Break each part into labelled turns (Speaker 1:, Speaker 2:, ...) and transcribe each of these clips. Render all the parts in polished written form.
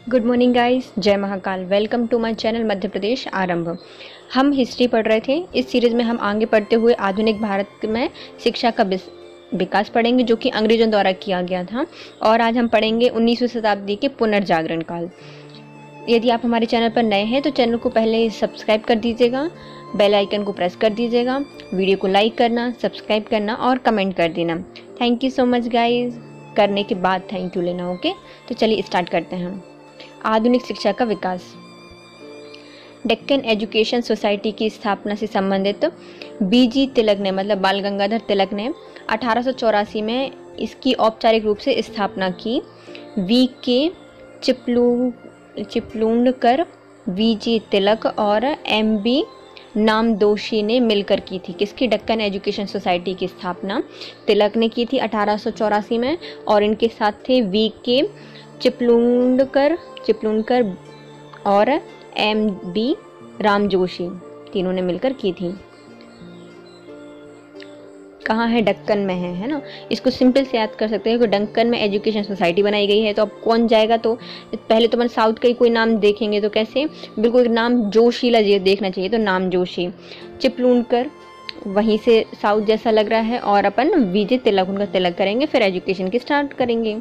Speaker 1: Good morning guys, जय Mahakal. Welcome to my channel Madhya Pradesh Aarambh. हम history पढ़ रहे थे। इस सीरीज़ में हम आगे पढ़ते हुए आधुनिक भारत में शिक्षा का विकास पढ़ेंगे, जो कि अंग्रेजों द्वारा किया गया था। और आज हम पढ़ेंगे 19वीं शताब्दी के पुनर्जागरण काल। यदि आप हमारे चैनल पर नए हैं तो चैनल को पहले सब्सक्राइब कर दीजिएगा, बेल आइकन को प्रेस कर दीजिएगा, वीडियो को लाइक करना, सब्सक्राइब करना और कमेंट कर देना। Thank you so much guys. करने के बाद थैंक यू लेना, ओके। तो चलिए स्टार्ट करते हैं। आधुनिक शिक्षा का विकास। डेक्कन एजुकेशन सोसाइटी की स्थापना से संबंधित बीजी तिलक ने, मतलब बाल गंगाधर तिलक ने 1884 में इसकी औपचारिक रूप से स्थापना की। वी के चिपलूणकर, वी.जी. तिलक और एम.बी. नामदोशी ने मिलकर की थी। किसकी? डेक्कन एजुकेशन सोसाइटी की स्थापना तिलक ने की थी 1884 में, और इनके साथ थे वी के चिपलूणकर और एम.बी. रामजोशी, तीनों ने मिलकर की थी। कहाँ है? डेक्कन में है ना। इसको सिंपल से याद कर सकते हैं कि डेक्कन में एजुकेशन सोसाइटी बनाई गई है। तो अब कौन जाएगा? तो पहले तो अपन साउथ का ही कोई नाम देखेंगे, तो कैसे? बिल्कुल नाम जोशीला जी देखना चाहिए, तो नाम जोशी। चिपलूणकर, वहीं से साउथ जैसा लग रहा है, और अपन वी.जे. तिलक, उनका तिलक करेंगे, फिर एजुकेशन की स्टार्ट करेंगे।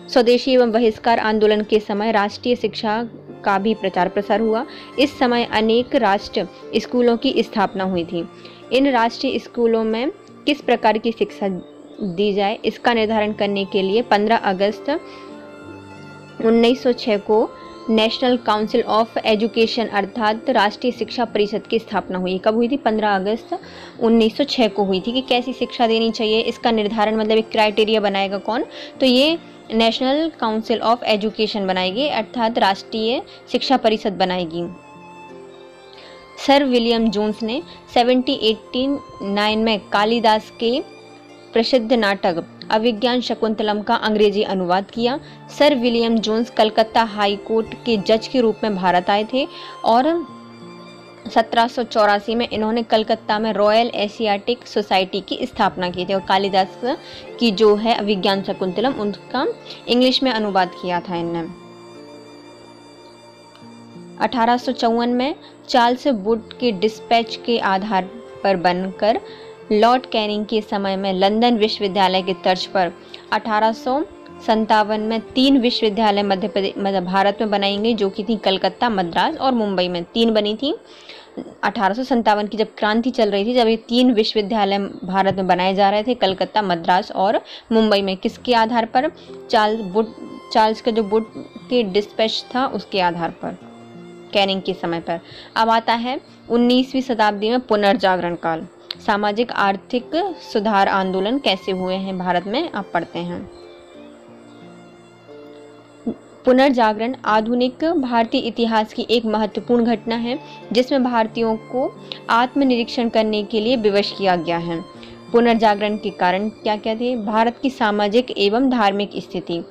Speaker 1: स्वदेशी एवं बहिष्कार आंदोलन के समय राष्ट्रीय शिक्षा का भी प्रचार प्रसार हुआ। इस समय अनेक राष्ट्र स्कूलों की स्थापना हुई थी। इन राष्ट्रीय स्कूलों में किस प्रकार की शिक्षा दी जाए, इसका निर्धारण करने के लिए 15 अगस्त 1906 को नेशनल काउंसिल ऑफ एजुकेशन अर्थात राष्ट्रीय शिक्षा परिषद की स्थापना हुई। कब हुई थी? 15 अगस्त 1906 को हुई थी। कि कैसी शिक्षा देनी चाहिए, इसका निर्धारण, मतलब एक क्राइटेरिया बनाएगा कौन? तो ये नेशनल काउंसिल ऑफ एजुकेशन बनाएगी, अर्थात राष्ट्रीय शिक्षा परिषद बनाएगी। सर विलियम जोन्स ने 1789 में कालिदास के प्रसिद्ध नाटक अभिज्ञान शकुंतलम का अंग्रेजी अनुवाद किया। Sir William Jones Calcutta high court के जज के रूप में भारत आए थे, और 1784 में इन्होंने कलकत्ता में रॉयल एशियाटिक सोसाइटी की स्थापना की थी, और कालिदास की जो है अभिज्ञान शकुंतलम, उनका इंग्लिश में अनुवाद किया था इन्होंने। 1854 में चार्ल्स वुड के डिस्पैच के आधार पर बनकर लॉर्ड कैनिंग के समय में लंदन विश्वविद्यालय के तर्ज पर 1857 में 3 विश्वविद्यालय मतलब भारत में बनाई गई, जो कि थी कलकत्ता, मद्रास और मुंबई में 3 बनी थी। 1857 की जब क्रांति चल रही थी, जब ये 3 विश्वविद्यालय भारत में बनाए जा रहे थे, कलकत्ता, मद्रास और मुंबई में। किसके आधार पर? चार्ल्स का जो वुड के डिस्पैच था उसके आधार पर, कैनिंग के समय पर। अब आता है 19वीं शताब्दी में पुनर्जागरण काल। सामाजिक आर्थिक सुधार आंदोलन कैसे हुए हैं भारत में, आप पढ़ते हैं। पुनर्जागरण आधुनिक भारतीय इतिहास की एक महत्वपूर्ण घटना है, जिसमें भारतीयों को आत्मनिरीक्षण करने के लिए विवश किया गया है। पुनर्जागरण के कारण क्या क्या थे? भारत की सामाजिक एवं धार्मिक स्थिति।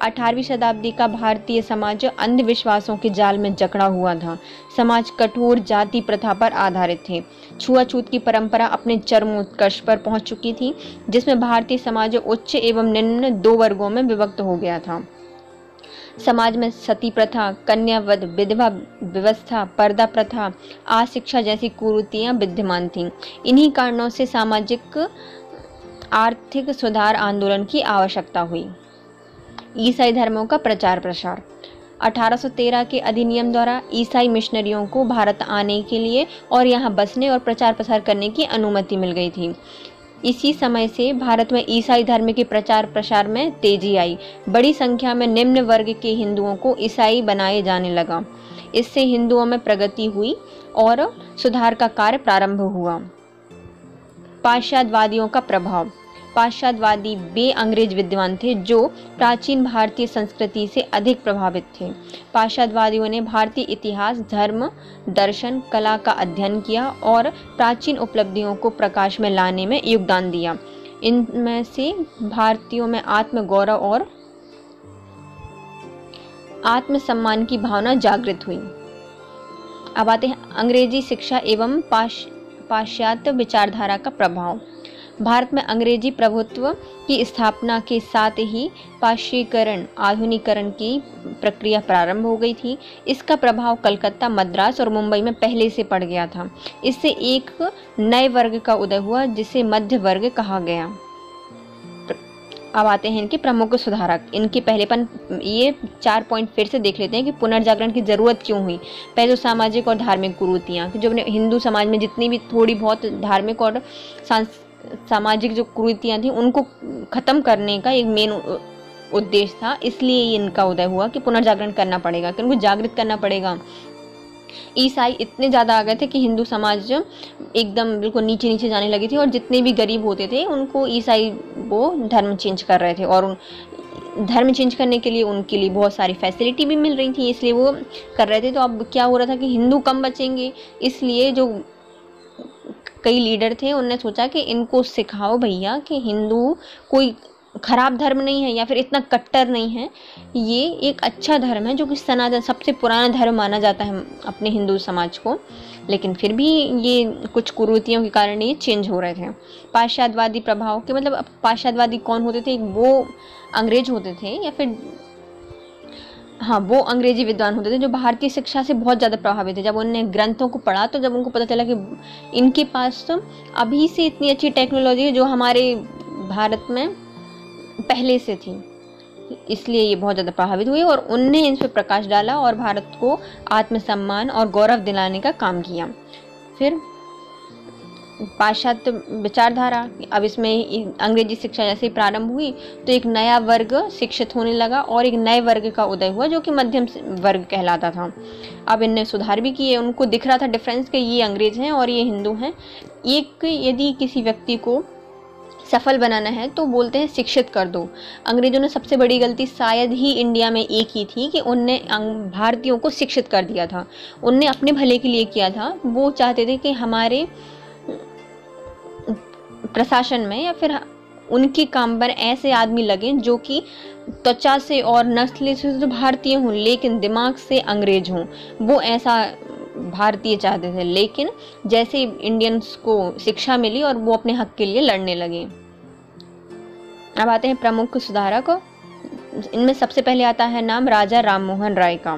Speaker 1: 18वीं शताब्दी का भारतीय समाज अंधविश्वासों के जाल में जकड़ा हुआ था। समाज कठोर जाति प्रथा पर आधारित थे। छुआछूत की परंपरा अपने चरमोत्कर्ष पर पहुंच चुकी थी, जिसमें भारतीय समाज उच्च एवं निम्न 2 वर्गों में विभक्त हो गया था। समाज में सती प्रथा, कन्यावध, विधवा व्यवस्था, पर्दा प्रथा, अशिक्षा जैसी कुरीतियां विद्यमान थीं। इन्हीं कारणों से सामाजिक आर्थिक सुधार आंदोलन की आवश्यकता हुई। ईसाई धर्मों का प्रचार प्रसार। 1813 के अधिनियम द्वारा ईसाई मिशनरियों को भारत आने के लिए और यहाँ बसने और प्रचार प्रसार करने की अनुमति मिल गई थी। इसी समय से भारत में ईसाई धर्म के प्रचार प्रसार में तेजी आई। बड़ी संख्या में निम्न वर्ग के हिंदुओं को ईसाई बनाए जाने लगा। इससे हिंदुओं में प्रगति हुई और सुधार का कार्य प्रारंभ हुआ। पाश्चात्यवादियों का प्रभाव। पाश्चात्यवादी वे अंग्रेज विद्वान थे जो प्राचीन भारतीय संस्कृति से अधिक प्रभावित थे। पाश्चात्यवादियों ने भारतीय इतिहास, धर्म, दर्शन, कला का अध्ययन किया और प्राचीन उपलब्धियों को प्रकाश में लाने में योगदान दिया। इनमें से भारतीयों में आत्मगौरव और आत्मसम्मान की भावना जागृत हुई। अब आते हैं अंग्रेजी शिक्षा एवं पाश्चात्य विचारधारा का प्रभाव। भारत में अंग्रेजी प्रभुत्व की स्थापना के साथ ही पाश्चीकरण आधुनिकीकरण की प्रक्रिया प्रारंभ हो गई थी। इसका प्रभाव कलकत्ता, मद्रास और मुंबई में पहले से पड़ गया था। इससे एक नए वर्ग का उदय हुआ जिसे मध्य वर्ग कहा गया। अब आते हैं इनके प्रमुख सुधारक। इनके पहलेपन, ये 4 पॉइंट फिर से देख लेते हैं कि पुनर्जागरण की ज़रूरत क्यों हुई। पहले तो सामाजिक और धार्मिक कुरीतियाँ, जो हिंदू समाज में जितनी भी थोड़ी बहुत धार्मिक और सामाजिक जो कुरीतियाँ थी उनको ख़त्म करने का एक मेन उद्देश्य था। इसलिए इनका उदय हुआ कि पुनर्जागरण करना पड़ेगा, कि उनको जागृत करना पड़ेगा। ईसाई इतने ज़्यादा आ गए थे कि हिंदू समाज एकदम बिल्कुल नीचे नीचे जाने लगी थी, और जितने भी गरीब होते थे उनको ईसाई वो धर्म चेंज कर रहे थे, और धर्म चेंज करने के लिए उनके लिए बहुत सारी फैसिलिटी भी मिल रही थी, इसलिए वो कर रहे थे। तो अब क्या हो रहा था कि हिंदू कम बचेंगे, इसलिए जो कई लीडर थे उन्होंने सोचा कि इनको सिखाओ भैया कि हिंदू कोई खराब धर्म नहीं है या फिर इतना कट्टर नहीं है, ये एक अच्छा धर्म है जो कि सनातन सबसे पुराना धर्म माना जाता है अपने हिंदू समाज को। लेकिन फिर भी ये कुछ कुरीतियों के कारण ये चेंज हो रहे थे। पाश्चात्यवादी प्रभाव के मतलब पाश्चात्यवादी कौन होते थे? वो अंग्रेज होते थे, या फिर हाँ वो अंग्रेजी विद्वान होते थे जो भारतीय शिक्षा से बहुत ज़्यादा प्रभावित थे। जब उन्होंने ग्रंथों को पढ़ा तो जब उनको पता चला कि इनके पास तो अभी से इतनी अच्छी टेक्नोलॉजी है जो हमारे भारत में पहले से थी, इसलिए ये बहुत ज़्यादा प्रभावित हुए और उनने इन पर प्रकाश डाला और भारत को आत्मसम्मान और गौरव दिलाने का काम किया। फिर पाश्चात्य विचारधारा, अब इसमें अंग्रेजी शिक्षा जैसे ही प्रारंभ हुई तो एक नया वर्ग शिक्षित होने लगा और एक नए वर्ग का उदय हुआ जो कि मध्यम वर्ग कहलाता था। अब इनने सुधार भी किए, उनको दिख रहा था डिफरेंस कि ये अंग्रेज हैं और ये हिंदू हैं। एक यदि किसी व्यक्ति को सफल बनाना है तो बोलते हैं शिक्षित कर दो। अंग्रेजों ने सबसे बड़ी गलती शायद ही इंडिया में एक ही थी कि उनने भारतीयों को शिक्षित कर दिया था। उनने अपने भले के लिए किया था। वो चाहते थे कि हमारे प्रशासन में या फिर उनके काम पर ऐसे आदमी लगे जो कि त्वचा से और नस्ल से तो भारतीय हों लेकिन दिमाग से अंग्रेज हों। वो ऐसा भारतीय चाहते थे, लेकिन जैसे इंडियंस को शिक्षा मिली और वो अपने हक के लिए लड़ने लगे। अब आते हैं प्रमुख सुधारक। इनमें सबसे पहले आता है नाम राजा राममोहन राय का।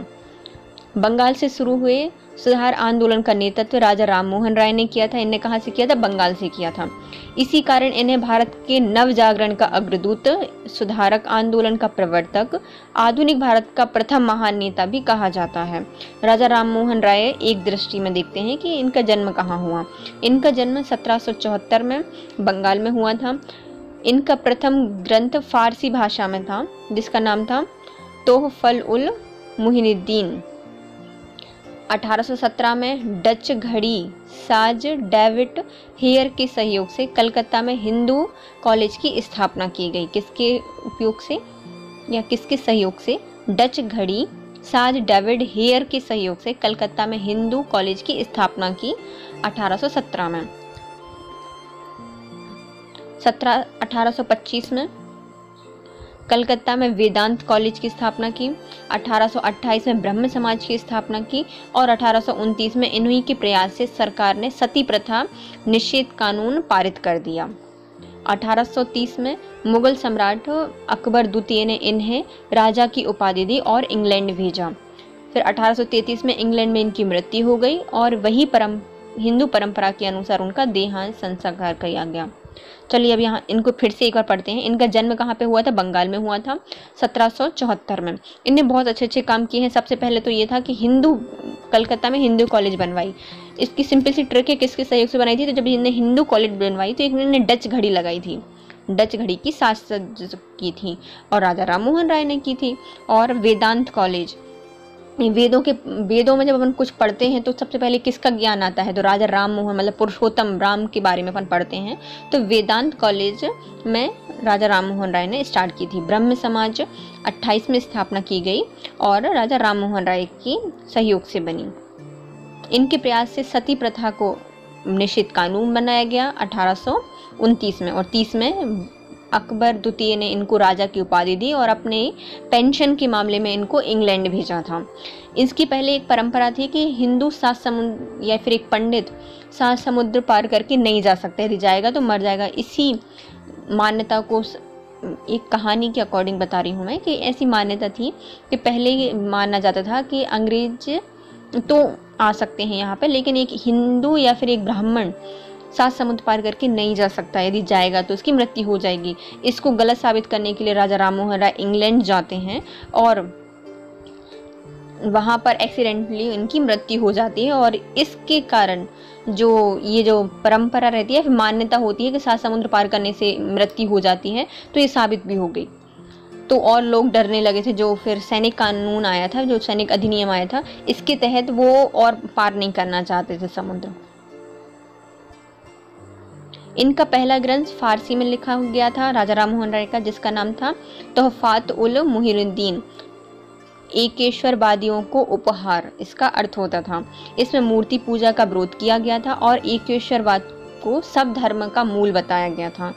Speaker 1: बंगाल से शुरू हुए सुधार आंदोलन का नेतृत्व राजा राममोहन राय ने किया था। इन्हें कहाँ से किया था? बंगाल से किया था। इसी कारण इन्हें भारत के नव जागरण का अग्रदूत, सुधारक आंदोलन का प्रवर्तक, आधुनिक भारत का प्रथम महान नेता भी कहा जाता है। राजा राममोहन राय एक दृष्टि में देखते हैं कि इनका जन्म कहाँ हुआ। इनका जन्म 1774 में बंगाल में हुआ था। इनका प्रथम ग्रंथ फारसी भाषा में था जिसका नाम था तोहफल उल मुहिनुद्दीन। 1817 में डच घड़ी साज डेविड हेयर के सहयोग से कलकत्ता में हिंदू कॉलेज की स्थापना की गई। किसके उपयोग से या किसके सहयोग से? डच घड़ी साज डेविड हेयर के सहयोग से कलकत्ता में हिंदू कॉलेज की स्थापना की 1817 में। 1825 में कलकत्ता में वेदांत कॉलेज की स्थापना की। 1828 में ब्रह्म समाज की स्थापना की और 1829 में इन्हीं के प्रयास से सरकार ने सती प्रथा निषेध कानून पारित कर दिया। 1830 में मुगल सम्राट अकबर द्वितीय ने इन्हें राजा की उपाधि दी और इंग्लैंड भेजा। फिर 1833 में इंग्लैंड में इनकी मृत्यु हो गई और वही हिंदू परंपरा के अनुसार उनका देहांत संस्कार किया गया। चलिए अब यहाँ इनको फिर से एक बार पढ़ते हैं। इनका जन्म कहाँ पे हुआ था? बंगाल में हुआ था 1774 में। इनने बहुत अच्छे अच्छे काम किए हैं। सबसे पहले तो ये था कि कलकत्ता में हिंदू कॉलेज बनवाई। इसकी सिंपल सी ट्रिक है, किसके सहयोग से बनाई थी? तो जब इन्होंने हिंदू कॉलेज बनवाई तो इन्होंने डच घड़ी लगाई थी, डच घड़ी की साज की थी और राजा राममोहन राय ने की थी। और वेदांत कॉलेज, वेदों में जब अपन कुछ पढ़ते हैं तो सबसे पहले किसका ज्ञान आता है? तो राजा राममोहन मतलब पुरुषोत्तम राम के बारे में अपन पढ़ते हैं। तो वेदांत कॉलेज में राजा राममोहन राय ने स्टार्ट की थी। ब्रह्म समाज 28 में स्थापना की गई और राजा राममोहन राय की सहयोग से बनी। इनके प्रयास से सती प्रथा को निषिद्ध कानून बनाया गया 1829 में और 30 में अकबर द्वितीय ने इनको राजा की उपाधि दी और अपने पेंशन के मामले में इनको इंग्लैंड भेजा था। इसकी पहले एक परंपरा थी कि हिंदू सात समुद्र या फिर एक पंडित सात समुद्र पार करके नहीं जा सकता, यदि जाएगा तो मर जाएगा। इसी मान्यता को एक कहानी के अकॉर्डिंग बता रही हूँ मैं कि ऐसी मान्यता थी कि पहले माना जाता था कि अंग्रेज तो आ सकते हैं यहाँ पे, लेकिन एक हिंदू या फिर एक ब्राह्मण सात समुद्र पार करके नहीं जा सकता, यदि जाएगा तो उसकी मृत्यु हो जाएगी। इसको गलत साबित करने के लिए राजा राममोहन राय इंग्लैंड जाते हैं और वहाँ पर एक्सीडेंटली इनकी मृत्यु हो जाती है और इसके कारण जो परंपरा रहती है, मान्यता होती है कि सात समुद्र पार करने से मृत्यु हो जाती है, तो ये साबित भी हो गई। तो और लोग डरने लगे थे। जो फिर सैनिक कानून आया था, जो सैनिक अधिनियम आया था, इसके तहत वो और पार नहीं करना चाहते थे समुद्र। इनका पहला ग्रंथ फारसी में लिखा गया था राजा राममोहन राय का, जिसका नाम था तोहफात उल मुहिरुद्दीन, एकेश्वरवादियों को उपहार इसका अर्थ होता था। इसमें मूर्ति पूजा का विरोध किया गया था और एकेश्वरवाद को सब धर्म का मूल बताया गया था।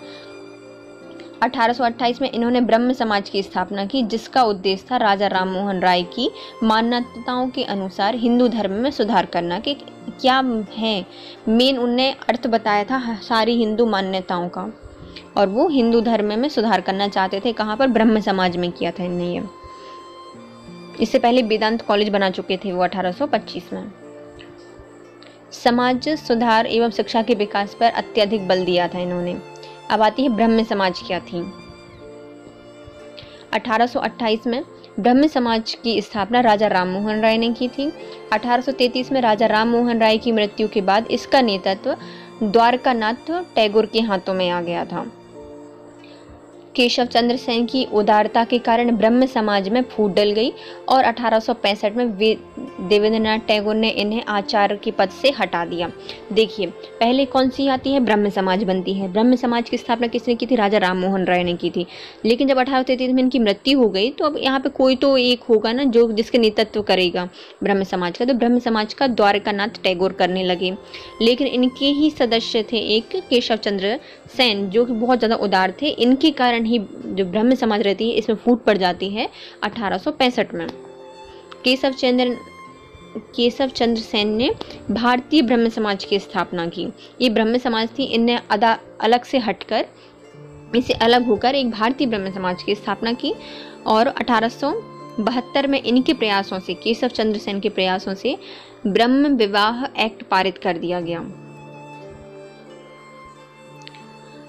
Speaker 1: 1828 में इन्होंने ब्रह्म समाज की स्थापना की, जिसका उद्देश्य था राजा राममोहन राय की मान्यताओं के अनुसार हिंदू धर्म में सुधार करना। कि क्या है मेन उनने अर्थ बताया था सारी हिंदू मान्यताओं का, और वो हिंदू धर्म में सुधार करना चाहते थे। कहाँ पर? ब्रह्म समाज में किया था इन्होंने ये। इससे पहले वेदांत कॉलेज बना चुके थे वो 1825 में। समाज सुधार एवं शिक्षा के विकास पर अत्यधिक बल दिया था इन्होंने। अब आती है ब्रह्म समाज क्या थी। 1828 में ब्रह्म समाज की स्थापना राजा राममोहन राय ने की थी। 1833 में राजा राममोहन राय की मृत्यु के बाद इसका नेतृत्व द्वारकानाथ टैगोर के हाथों में आ गया था। केशव चंद्र सेन की उदारता के कारण ब्रह्म समाज में फूट डल गई और 1865 में देवेंद्रनाथ टैगोर ने इन्हें आचार्य के पद से हटा दिया। देखिए पहले कौन सी आती है? ब्रह्म समाज बनती है। ब्रह्म समाज की स्थापना किसने की थी? राजा राममोहन राय ने की थी। लेकिन जब 1833 में इनकी मृत्यु हो गई तो अब यहाँ पे कोई तो एक होगा ना जो जिसके नेतृत्व करेगा ब्रह्म समाज का। तो ब्रह्म समाज का द्वारकानाथ टैगोर करने लगे। लेकिन इनके ही सदस्य थे एक केशव चंद्र सेन, जो कि बहुत ज़्यादा उदार थे। इनके कारण ही जो ब्रह्म समाज रहती है इसमें फूट पड़ जाती है 1865 में। केशव चंद्र सेन ने भारतीय ब्रह्म समाज की स्थापना की। ये ब्रह्म समाज थी, इनने अलग से हटकर इससे अलग होकर एक भारतीय ब्रह्म समाज की स्थापना की और 1872 में इनके प्रयासों से, केशव चंद्र सेन के प्रयासों से ब्रह्म विवाह एक्ट पारित कर दिया गया।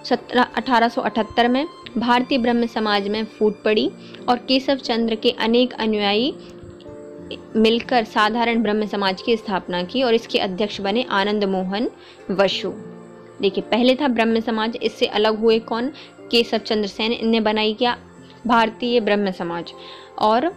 Speaker 1: 1878 में भारतीय ब्रह्म समाज में फूट पड़ी और केशव चंद्र के अनेक अनुयायी मिलकर साधारण ब्रह्म समाज की स्थापना की और इसके अध्यक्ष बने आनंद मोहन बसु। देखिए पहले था ब्रह्म समाज, इससे अलग हुए कौन? केशव चंद्र सेन। इनने बनाई क्या? भारतीय ब्रह्म समाज, और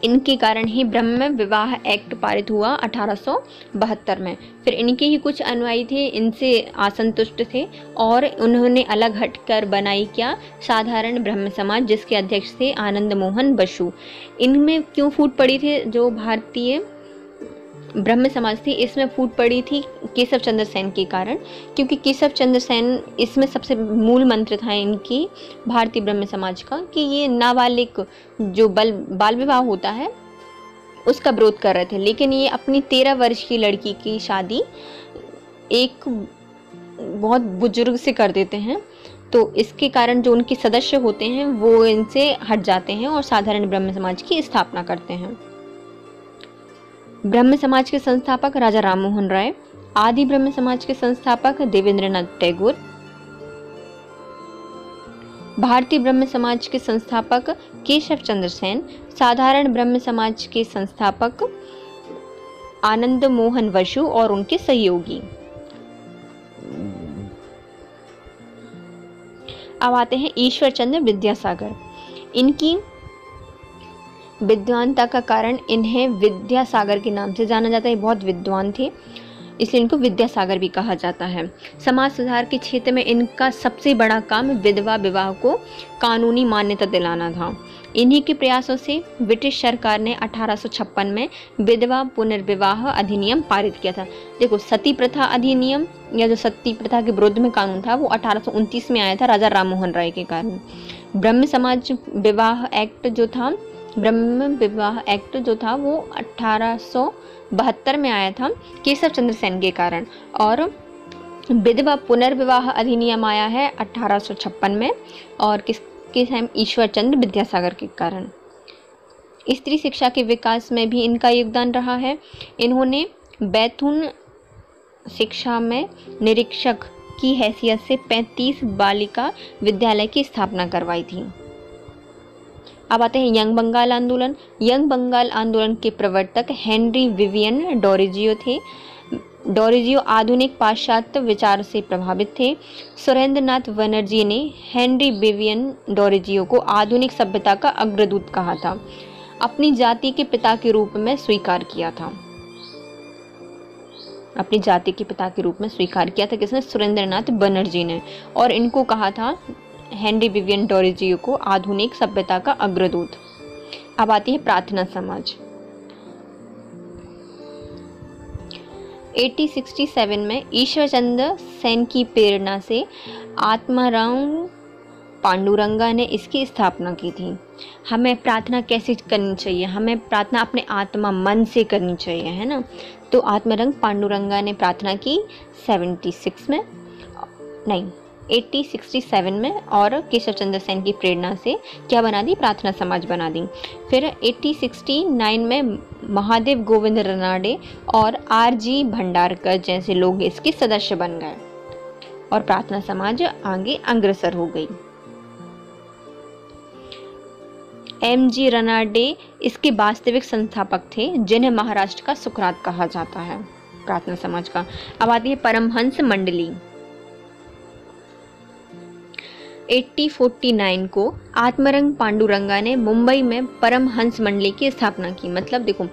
Speaker 1: इनके कारण ही ब्रह्म विवाह एक्ट पारित हुआ 1872 में। फिर इनके ही कुछ अनुयायी थे, इनसे असंतुष्ट थे और उन्होंने अलग हटकर बनाई क्या? साधारण ब्रह्म समाज, जिसके अध्यक्ष थे आनंद मोहन बसु। इनमें क्यों फूट पड़ी थी? जो भारतीय ब्रह्म समाज थी इसमें फूट पड़ी थी केशव चंद्र सेन के कारण, क्योंकि केशव चंद्र सेन इसमें सबसे मूल मंत्र था इनकी भारतीय ब्रह्म समाज का कि ये नाबालिग जो बाल विवाह होता है उसका विरोध कर रहे थे। लेकिन ये अपनी 13 वर्ष की लड़की की शादी एक बहुत बुजुर्ग से कर देते हैं, तो इसके कारण जो उनके सदस्य होते हैं वो इनसे हट जाते हैं और साधारण ब्रह्म समाज की स्थापना करते हैं। ब्रह्म समाज के संस्थापक राजा राममोहन राय, आदि ब्रह्म समाज के संस्थापक देवेंद्रनाथ टैगोर, भारतीय ब्रह्म समाज के संस्थापक केशव चंद्र सेन, साधारण ब्रह्म समाज के संस्थापक आनंद मोहन बसु और उनके सहयोगी। अब आते हैं ईश्वर चंद्र विद्यासागर। इनकी विद्वानता का कारण इन्हें विद्यासागर के नाम से जाना जाता है। बहुत विद्वान थे। इसलिए इनको विद्यासागर भी कहा जाता है। समाज सुधार के क्षेत्र में इनका सबसे बड़ा काम विधवा विवाह को कानूनी मान्यता दिलाना था। इन्हीं के प्रयासों से ब्रिटिश सरकार ने 1856 में विधवा पुनर्विवाह अधिनियम पारित किया था। देखो, सती प्रथा अधिनियम या जो सती प्रथा के विरुद्ध में कानून था वो 1829 में आया था राजा राम मोहन राय के कारण। ब्रह्म समाज विवाह एक्ट जो था वो 1872 में आया था केशव चंद्र सेन के कारण। और विधवा पुनर्विवाह अधिनियम आया है 1856 में और किसके टाइम, ईश्वर चंद्र विद्यासागर के कारण। स्त्री शिक्षा के विकास में भी इनका योगदान रहा है। इन्होंने बैतूल शिक्षा में निरीक्षक की हैसियत से 35 बालिका विद्यालय की स्थापना करवाई थी। अब आते हैं यंग बंगाल आंदोलन। यंग बंगाल आंदोलन के प्रवर्तक हेनरी विवियन डोरिजियो थे। डोरिजियो आधुनिक पाश्चात्य विचार से प्रभावित थे। सुरेंद्रनाथ बनर्जी ने हेनरी विवियन डोरिजियो को आधुनिक सभ्यता का अग्रदूत कहा था, अपनी जाति के पिता के रूप में स्वीकार किया था। अपनी जाति के पिता के रूप में स्वीकार किया था किसने? सुरेंद्रनाथ बनर्जी ने। और इनको कहा था, हेनरी विवियन डोरिजियो को, आधुनिक सभ्यता का अग्रदूत। अब आती है प्रार्थना समाज। 1867 में ईश्वर चंद्र सेन की प्रेरणा से आत्माराम पांडुरंगा ने इसकी स्थापना की थी। हमें प्रार्थना कैसे करनी चाहिए? हमें प्रार्थना अपने आत्मा मन से करनी चाहिए, है ना। तो आत्माराम पांडुरंगा ने प्रार्थना की 1867 में और केशव चंद्र सेन की प्रेरणा से क्या बना दी? प्रार्थना समाज बना दी। फिर 1869 में महादेव गोविंद रनाडे और आर.जी. भंडारकर जैसे लोग इसके सदस्य बन गए और प्रार्थना समाज आगे अग्रसर हो गई। एम.जी. रनाडे इसके वास्तविक संस्थापक थे, जिन्हें महाराष्ट्र का सुकरात कहा जाता है प्रार्थना समाज का। अब आती है परमहंस मंडली। 1849 को आत्माराम पांडुरंगा ने मुंबई में परमहंस मंडली की स्थापना की। मतलब देखो,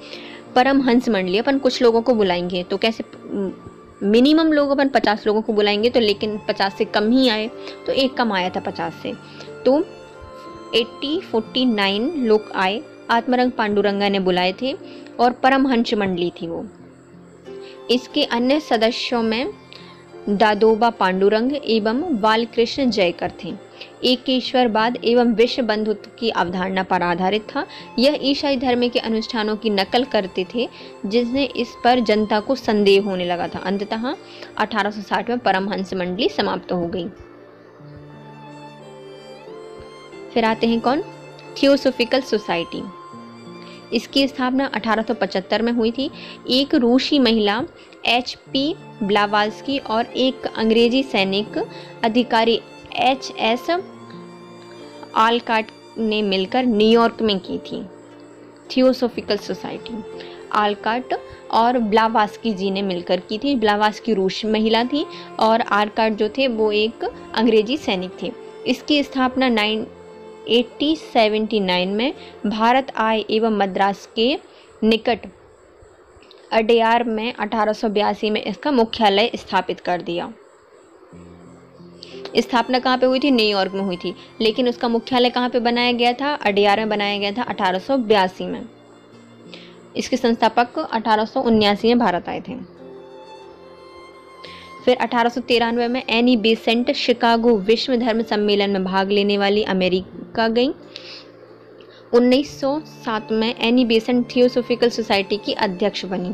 Speaker 1: परमहंस मंडली अपन कुछ लोगों को बुलाएंगे तो कैसे, मिनिमम लोग अपन 50 लोगों को बुलाएंगे तो, लेकिन 50 से कम ही आए तो एक कम आया था 50 से, तो 1849 लोग आए, आत्माराम पांडुरंगा ने बुलाए थे और परमहंस मंडली थी वो। इसके अन्य सदस्यों में दादोबा पांडुरंग एवं बालकृष्ण जयकर थे। एकेश्वरवाद एवं विश्व बंधुत्व की अवधारणा पर आधारित था। यह ईसाई धर्म के अनुष्ठानों की नकल करते थे, जिसने इस पर जनता को संदेह होने लगा था। अंततः 1860 में परमहंस मंडली समाप्त हो गई। फिर आते हैं कौन? Theosophical society. इसकी स्थापना 1875 में हुई थी। एक रूसी महिला H.P. ब्लावाल्स्की और एक अंग्रेजी सैनिक अधिकारी H.S. आलकाट ने मिलकर न्यूयॉर्क में की थी थियोसोफिकल सोसाइटी। आलकाट और ब्लावास्की जी ने मिलकर की थी। ब्लावास्की रूसी महिला थी और आलकाट जो थे वो एक अंग्रेजी सैनिक थे। इसकी स्थापना 1879 में भारत आए एवं मद्रास के निकट अडेयार में 1882 में इसका मुख्यालय स्थापित कर दिया। स्थापना कहाँ पे हुई थी? न्यूयॉर्क में हुई थी, लेकिन उसका मुख्यालय कहाँ पे बनाया गया था? अडेयार में बनाया गया था 1882 में। इसके संस्थापक 1879 में भारत आए थे। फिर 1893 में एनी बेसेंट शिकागो विश्व धर्म सम्मेलन में भाग लेने वाली अमेरिका गई। 1907 में एनी बेसेंट थियोसोफिकल सोसाइटी की अध्यक्ष बनी।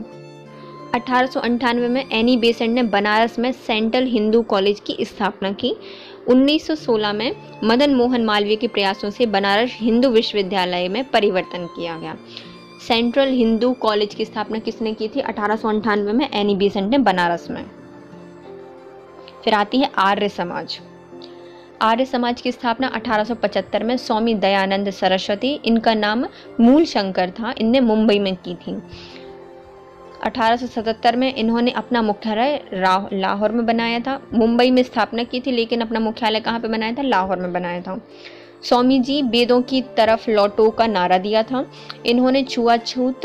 Speaker 1: 1898 में एनी बेसेंट ने बनारस में सेंट्रल हिंदू कॉलेज की स्थापना की। 1916 में मदन मोहन मालवीय के प्रयासों से बनारस हिंदू विश्वविद्यालय में परिवर्तन किया गया। सेंट्रल हिंदू कॉलेज की स्थापना किसने की थी? 1898 में एनी बेसेंट ने बनारस में। फिर आती है आर्य समाज। आर्य समाज की स्थापना 1875 में स्वामी दयानंद सरस्वती, इनका नाम मूल शंकर था, इनने मुंबई में की थी। 1877 में इन्होंने अपना मुख्यालय लाहौर में बनाया था। मुंबई में स्थापना की थी, लेकिन अपना मुख्यालय कहाँ पे बनाया था? लाहौर में बनाया था। स्वामी जी वेदों की तरफ लौटो का नारा दिया था। इन्होंने छुआछूत,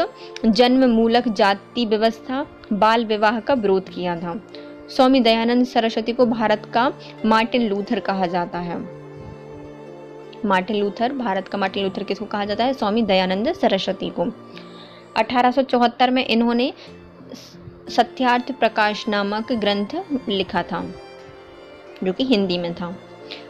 Speaker 1: जन्म मूलक जाति व्यवस्था, बाल विवाह का विरोध किया था। स्वामी दयानंद सरस्वती को भारत का मार्टिन लूथर कहा जाता है। मार्टिन लूथर, भारत का मार्टिन लूथर किसको कहा जाता है? स्वामी दयानंद सरस्वती को। 1874 में इन्होंने सत्यार्थ प्रकाश नामक ग्रंथ लिखा था, जो कि हिंदी में था।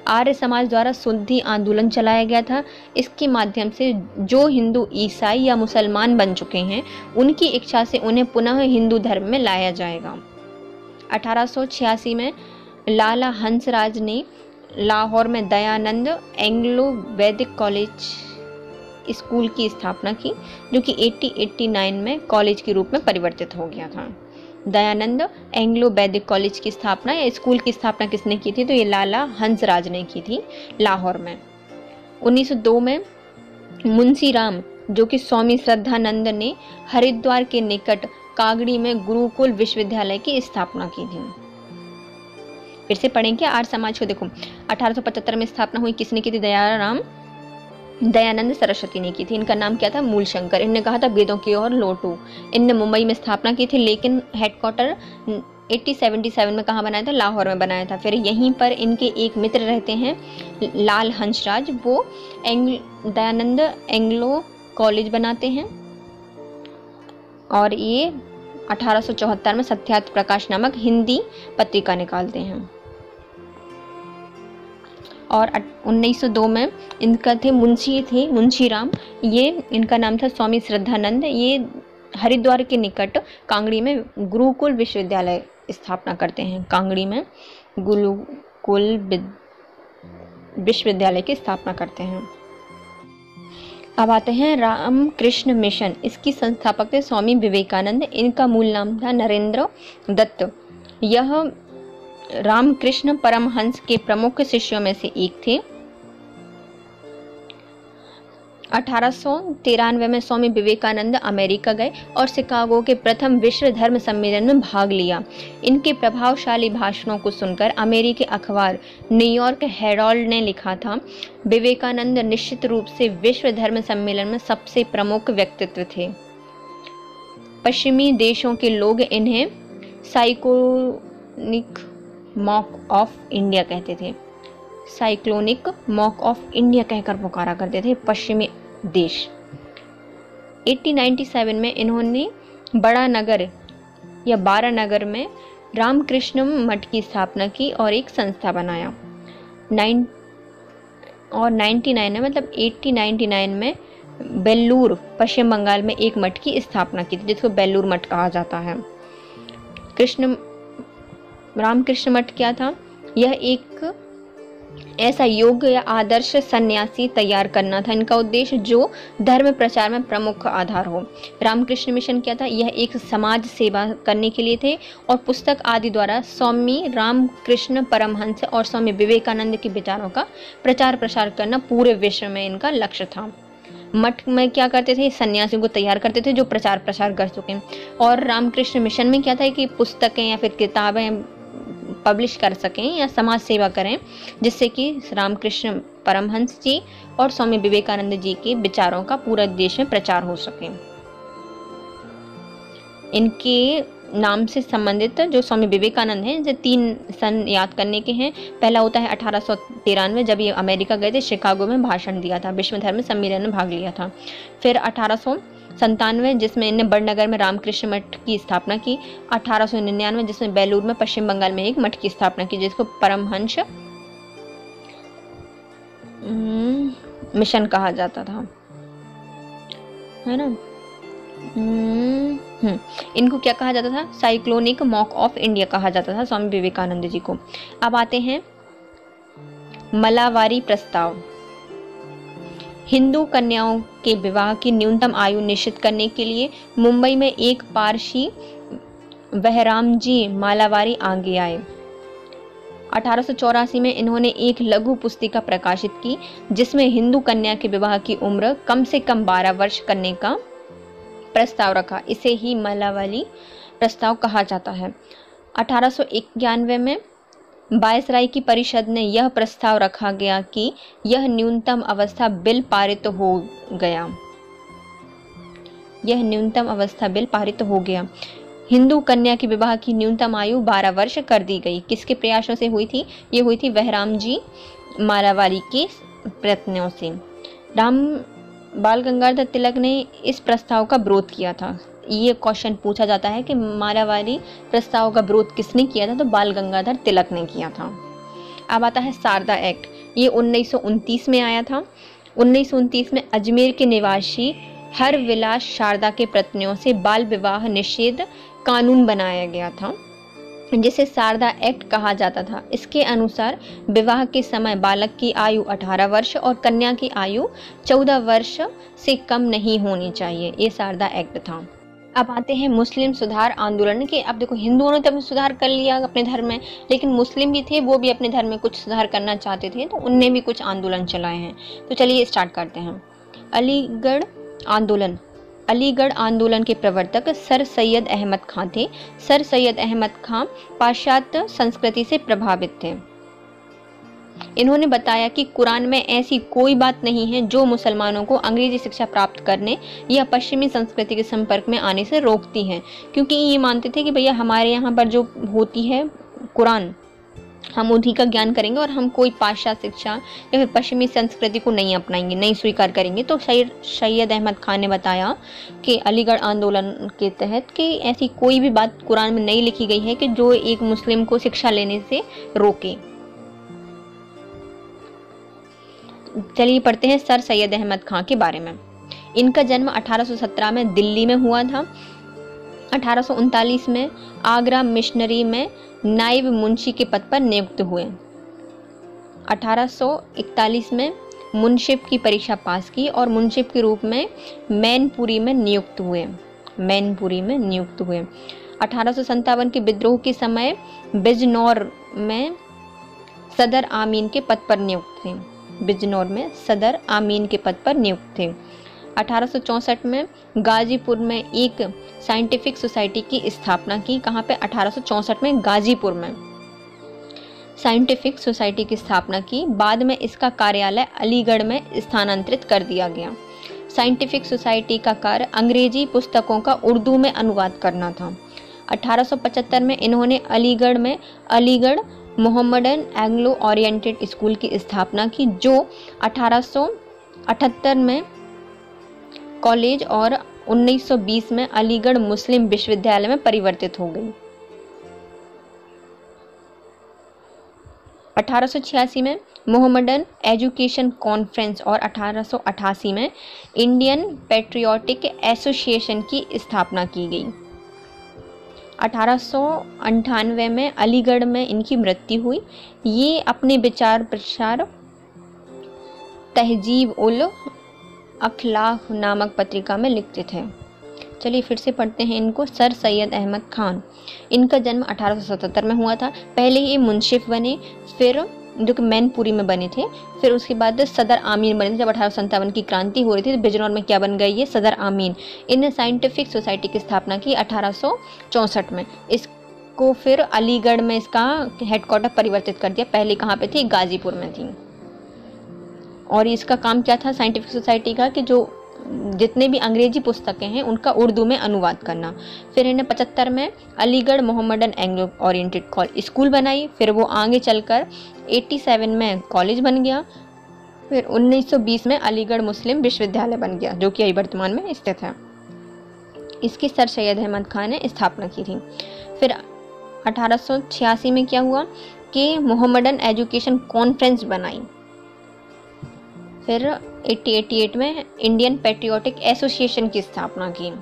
Speaker 1: आर्य समाज द्वारा शुद्धि आंदोलन चलाया गया था। इसके माध्यम से जो हिंदू, ईसाई या मुसलमान बन चुके हैं, उनकी इच्छा से उन्हें पुनः हिंदू धर्म में लाया जाएगा। 1886 में लाला हंसराज ने लाहौर में दयानंद एंग्लो वैदिक कॉलेज स्कूल की स्थापना की, जो कि 1889 में कॉलेज के रूप में परिवर्तित हो गया था। दयानंद एंग्लो वैदिक कॉलेज की स्थापना या स्कूल की स्थापना किसने की थी? तो ये लाला हंसराज ने की थी लाहौर में। 1902 में मुंशी राम, जो कि स्वामी श्रद्धानंद ने हरिद्वार के निकट कागड़ी में गुरुकुल विश्वविद्यालय की स्थापना की थी। फिर से पढ़ेंगे आर्य समाज को। देखो 1875 में स्थापना हुई, किसने की थी? दयानंद सरस्वती ने की थी। इनका नाम क्या था? मूलशंकर। इन्होंने कहा था वेदों की ओर लौटो। इनने मुंबई में स्थापना की थी, लेकिन हेडक्वार्टर 1877 में कहाँ बनाया था? लाहौर में बनाया था। फिर यहीं पर इनके एक मित्र रहते हैं लाल हंसराज, वो दयानंद एंग्लो कॉलेज बनाते हैं और ये 1874 में सत्यार्थ प्रकाश नामक हिंदी पत्रिका निकालते हैं। और 1902 में इनका मुंशी राम, ये इनका नाम था स्वामी श्रद्धानंद। ये हरिद्वार के निकट कांगड़ी में गुरुकुल विश्वविद्यालय स्थापना करते हैं। कांगड़ी में गुरुकुल विश्वविद्यालय की स्थापना करते हैं। अब आते हैं रामकृष्ण मिशन। इसकी संस्थापक थे स्वामी विवेकानंद। इनका मूल नाम था नरेंद्र दत्त। यह रामकृष्ण परमहंस के प्रमुख शिष्यों में से एक थे। 1893 में स्वामी विवेकानंद अमेरिका गए और शिकागो के प्रथम विश्व धर्म सम्मेलन में भाग लिया। इनके प्रभावशाली भाषणों को सुनकर अमेरिकी अखबार न्यूयॉर्क हेराल्ड ने लिखा था, विवेकानंद निश्चित रूप से विश्व धर्म सम्मेलन में सबसे प्रमुख व्यक्तित्व थे। पश्चिमी देशों के लोग इन्हें साइक्लोनिक मॉक ऑफ इंडिया कहते थे। साइक्लोनिक मॉक ऑफ इंडिया कहकर पुकारा करते थे पश्चिमी देश। 1897 में इन्होंने बड़ा नगर या बारानगर में रामकृष्ण मठ की स्थापना की और एक संस्था बनाया। 1899 में बेल्लूर पश्चिम बंगाल में एक मठ की स्थापना की थी, जिसको बेल्लूर मठ कहा जाता है। रामकृष्ण मठ क्या था? यह एक ऐसा योग्य या आदर्श सन्यासी तैयार करना था। इनका उद्देश्य जो धर्म प्रचार में प्रमुख आधार हो। रामकृष्ण मिशन क्या था? यह एक समाज सेवा करने के लिए थे और पुस्तक आदि द्वारा स्वामी रामकृष्ण परमहंस और स्वामी विवेकानंद के विचारों का प्रचार प्रसार करना पूरे विश्व में इनका लक्ष्य था। मठ में क्या करते थे? सन्यासियों को तैयार करते थे जो प्रचार प्रसार कर सकें। और रामकृष्ण मिशन में क्या था कि पुस्तकें या फिर किताबें पब्लिश कर सकें या समाज सेवा करें, जिससे कि रामकृष्ण परमहंस जी और स्वामी विवेकानंद जी के विचारों का पूरे देश में प्रचार हो सके। इनके नाम से संबंधित जो स्वामी विवेकानंद हैं, इनसे 3 सन याद करने के हैं। पहला होता है 1893, जब ये अमेरिका गए थे, शिकागो में भाषण दिया था, विश्व धर्म सम्मेलन में भाग लिया था। फिर 1897 जिसमें इन्हें बड़नगर में रामकृष्ण मठ की स्थापना की। 1899 जिसमें बेलूर में पश्चिम बंगाल में एक मठ की स्थापना की, जिसको परमहंस मिशन कहा जाता था, है ना। इनको क्या कहा जाता था? साइक्लोनिक मॉक ऑफ इंडिया कहा जाता था स्वामी विवेकानंद जी को। अब आते हैं मलावारी प्रस्ताव। हिंदू कन्याओं के विवाह की न्यूनतम आयु निश्चित करने के लिए मुंबई में एक पारसी बहरामजी मालावारी आगे आए। 1884 में इन्होंने एक लघु पुस्तिका प्रकाशित की, जिसमें हिंदू कन्या के विवाह की उम्र कम से कम 12 वर्ष करने का प्रस्ताव रखा। इसे ही मालावारी प्रस्ताव कहा जाता है। 1891 में वायसराय की परिषद ने यह प्रस्ताव रखा गया कि यह न्यूनतम अवस्था बिल पारित हो गया। यह न्यूनतम अवस्था बिल पारित हो गया। हिंदू कन्या की विवाह की न्यूनतम आयु 12 वर्ष कर दी गई। किसके प्रयासों से हुई थी? ये हुई थी बहराम जी मारावारी के प्रयत्नों से। राम बाल गंगाधर तिलक ने इस प्रस्ताव का विरोध किया था। ये क्वेश्चन पूछा जाता है कि मारावारी प्रस्ताव का विरोध किसने किया था? तो बाल गंगाधर तिलक ने किया था। अब आता है शारदा एक्ट। ये 1929 में आया था। 1929 में अजमेर के निवासी हरविलास शारदा के पत्नियों से बाल विवाह निषेध कानून बनाया गया था, जिसे शारदा एक्ट कहा जाता था। इसके अनुसार विवाह के समय बालक की आयु 18 वर्ष और कन्या की आयु 14 वर्ष से कम नहीं होनी चाहिए। ये शारदा एक्ट था। अब आते हैं मुस्लिम सुधार आंदोलन के। अब देखो, हिंदुओं ने तो अपने सुधार कर लिया अपने धर्म में, लेकिन मुस्लिम भी थे, वो भी अपने धर्म में कुछ सुधार करना चाहते थे, तो उनने भी कुछ आंदोलन चलाए हैं। तो चलिए स्टार्ट करते हैं। अलीगढ़ आंदोलन। अलीगढ़ आंदोलन के प्रवर्तक सर सैयद अहमद खां थे। सर सैयद अहमद खां पाश्चात्य संस्कृति से प्रभावित थे। इन्होंने बताया कि कुरान में ऐसी कोई बात नहीं है जो मुसलमानों को अंग्रेजी शिक्षा प्राप्त करने या पश्चिमी संस्कृति के संपर्क में आने से रोकती है, क्योंकि ये मानते थे कि भैया हमारे यहाँ पर जो होती है कुरान, हम उन्हीं का ज्ञान करेंगे और हम कोई पाश्चात्य शिक्षा या फिर पश्चिमी संस्कृति को नहीं अपनाएंगे, नहीं स्वीकार करेंगे। तो सैयद अहमद खान ने बताया कि अलीगढ़ आंदोलन के तहत कि ऐसी कोई भी बात कुरान में नहीं लिखी गई है कि जो एक मुस्लिम को शिक्षा लेने से रोके। चलिए पढ़ते हैं सर सैयद अहमद खां के बारे में। इनका जन्म 1817 में दिल्ली में हुआ था। 1839 में आगरा मिशनरी में नायब मुंशी के पद पर नियुक्त हुए। 1841 में मुंशिफ की परीक्षा पास की और मुंशिफ के रूप में मैनपुरी में नियुक्त हुए। 1857 के विद्रोह के समय बिजनौर में सदर आमीन के पद पर नियुक्त थे। 1864 में गाजीपुर में एक साइंटिफिक सोसाइटी की स्थापना की। कहाँ पे? 1864 में गाजीपुर में साइंटिफिक सोसाइटी की स्थापना की। बाद में इसका कार्यालय अलीगढ़ में स्थानांतरित कर दिया गया। साइंटिफिक सोसाइटी का कार्य अंग्रेजी पुस्तकों का उर्दू में अनुवाद करना था। 1875 में इन्होंने अलीगढ़ में Aligarh Mohammedan Anglo oriented school की स्थापना की, जो 1878 में कॉलेज और 1920 में अलीगढ़ मुस्लिम विश्वविद्यालय में परिवर्तित हो गई। 1886 में मोहम्मडन एजुकेशन कॉन्फ्रेंस और 1888 में इंडियन पैट्रियोटिक एसोसिएशन की स्थापना की गई। 1898 में अलीगढ़ में इनकी मृत्यु हुई। ये अपने विचार प्रसार तहजीब उल अखलाक नामक पत्रिका में लिखते थे। चलिए फिर से पढ़ते हैं इनको। सर सैयद अहमद खान। इनका जन्म 1877 में हुआ था। पहले ये मुंशिफ बने, फिर जो कि मैनपुरी में बने थे, फिर उसके बाद सदर आमीन बने थे। जब 1857 की क्रांति हो रही थी तो बिजनौर में क्या बन गई? ये सदर आमीन। इन्हें साइंटिफिक सोसाइटी की स्थापना की 1864 में। इसको फिर अलीगढ़ में इसका हेडक्वार्टर परिवर्तित कर दिया। पहले कहाँ पे थी? गाजीपुर में थी। और इसका काम क्या था साइंटिफिक सोसाइटी का? कि जो जितने भी अंग्रेजी पुस्तकें हैं उनका उर्दू में अनुवाद करना। फिर इन्हें 75 में Aligarh Mohammedan Anglo oriented school बनाई। फिर वो आगे चलकर 87 में कॉलेज बन गया। फिर 1920 में अलीगढ़ मुस्लिम विश्वविद्यालय बन गया, जो कि अभी वर्तमान में स्थित है। इसकी सर सैयद अहमद खान ने स्थापना की थी। फिर 1886 में क्या हुआ कि मोहम्मडन एजुकेशन कॉन्फ्रेंस बनाई। फिर 1888 में इंडियन पैट्रियोटिक एसोसिएशन की स्थापना की।